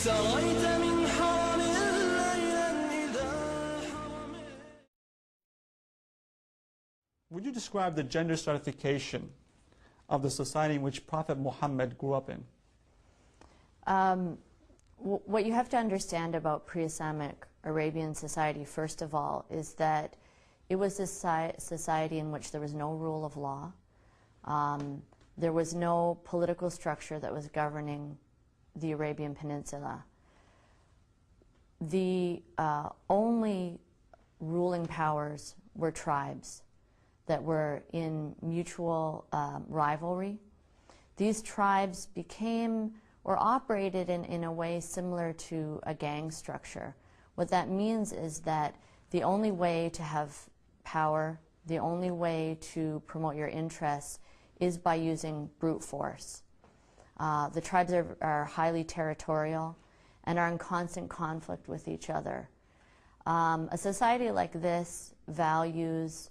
سريت من حرم ليلا إذا حرم. Would you describe the gender stratification of the society in which Prophet Muhammad grew up in? What you have to understand about pre-Islamic Arabian society, first of all, is that it was a society in which there was no rule of law. There was no political structure that was governing the Arabian Peninsula. The only ruling powers were tribes that were in mutual rivalry. These tribes became or operated in a way similar to a gang structure. What that means is that the only way to have power, the only way to promote your interests is by using brute force. The tribes are highly territorial and are in constant conflict with each other. A society like this values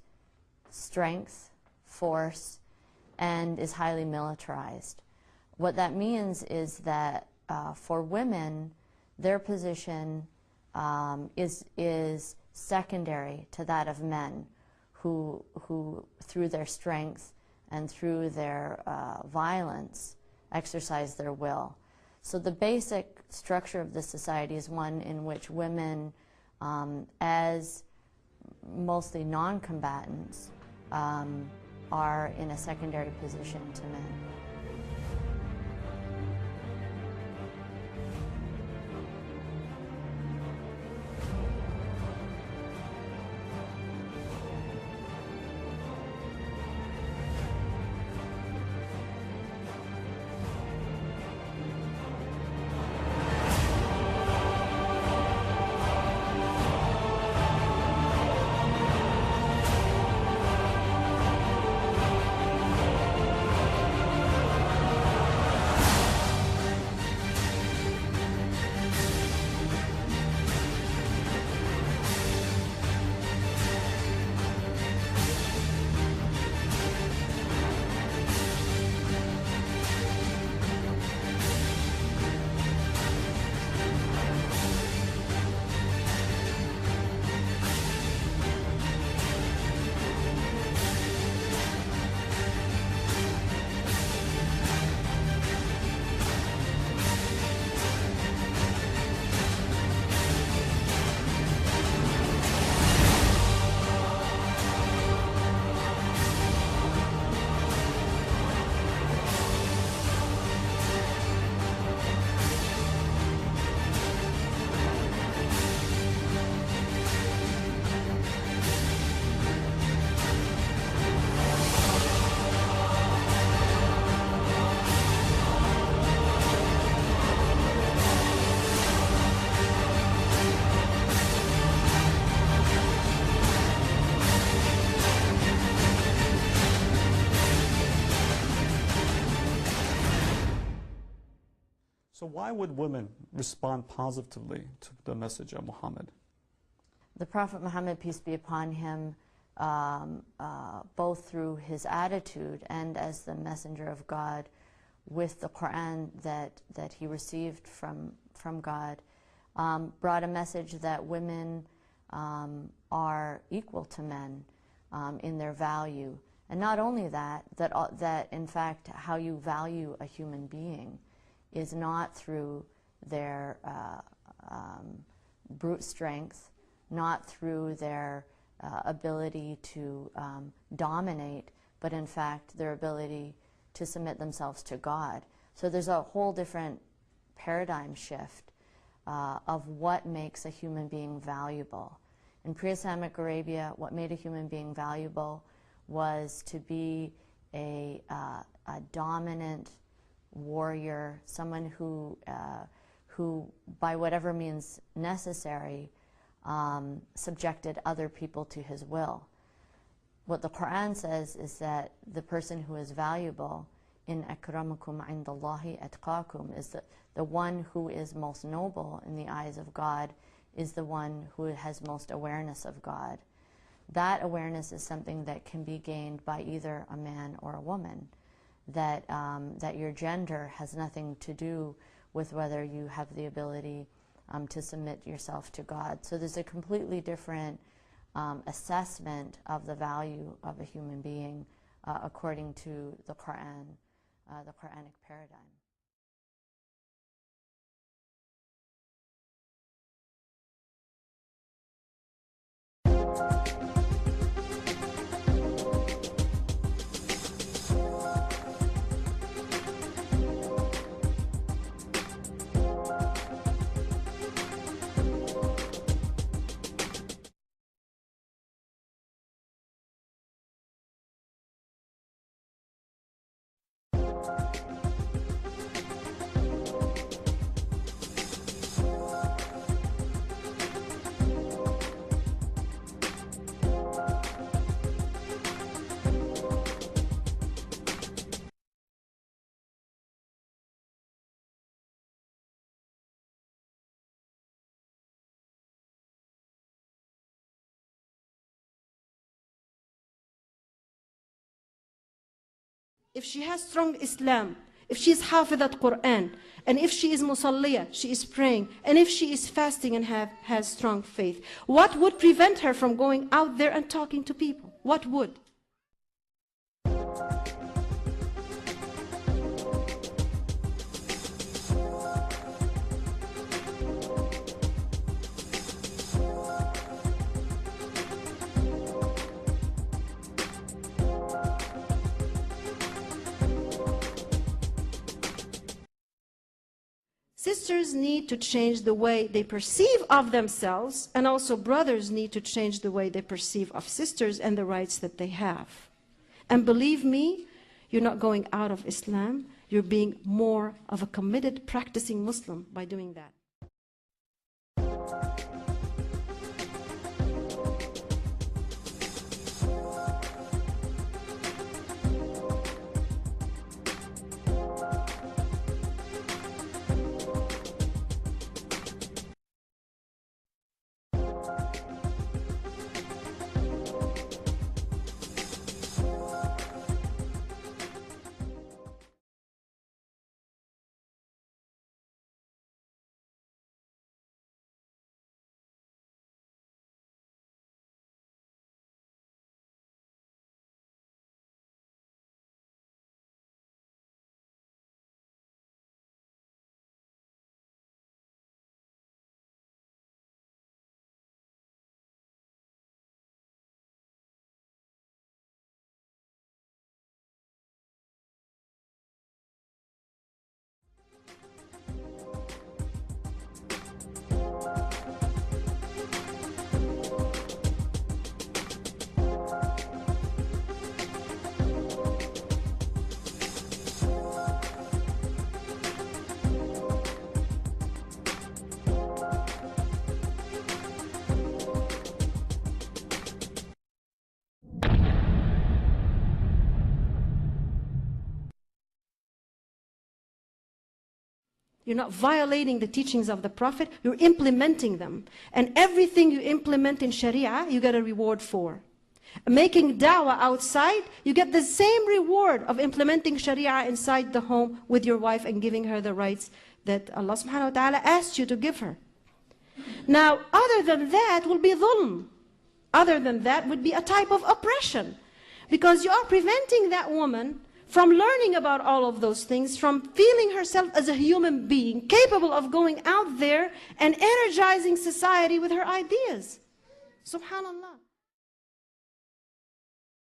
strength, force, and is highly militarized. What that means is that for women, their position is secondary to that of men, who through their strength and through their violence exercise their will. So the basic structure of the society is one in which women, as mostly non-combatants, are in a secondary position to men. So why would women respond positively to the message of Muhammad? The Prophet Muhammad, peace be upon him, both through his attitude and as the messenger of God, with the Quran that he received from God, brought a message that women are equal to men in their value. And not only that in fact how you value a human being is not through their brute strength, not through their ability to dominate, but in fact their ability to submit themselves to God. So there's a whole different paradigm shift of what makes a human being valuable. In pre-Islamic Arabia, what made a human being valuable was to be a dominant warrior, someone who by whatever means necessary, subjected other people to his will. What the Quran says is that the person who is valuable, in akramakum indallahi atqakum, is the one who is most noble in the eyes of God, is the one who has most awareness of God. That awareness is something that can be gained by either a man or a woman. That your gender has nothing to do with whether you have the ability to submit yourself to God. So there's a completely different assessment of the value of a human being according to the Quran, the Quranic paradigm. If she has strong Islam, if she is Hafizat Quran, and if she is Musalliyah, she is praying, and if she is fasting and has strong faith, what would prevent her from going out there and talking to people? What would? Sisters need to change the way they perceive of themselves, and also brothers need to change the way they perceive of sisters and the rights that they have. And believe me, you're not going out of Islam, you're being more of a committed, practicing Muslim by doing that. You're not violating the teachings of the Prophet, you're implementing them. And everything you implement in Sharia, you get a reward for. Making da'wah outside, you get the same reward of implementing Sharia inside the home with your wife and giving her the rights that Allah subhanahu wa ta'ala asked you to give her. Now, other than that will be dhulm. Other than that would be a type of oppression. Because you are preventing that woman from learning about all of those things, from feeling herself as a human being, capable of going out there and energizing society with her ideas. Subhanallah.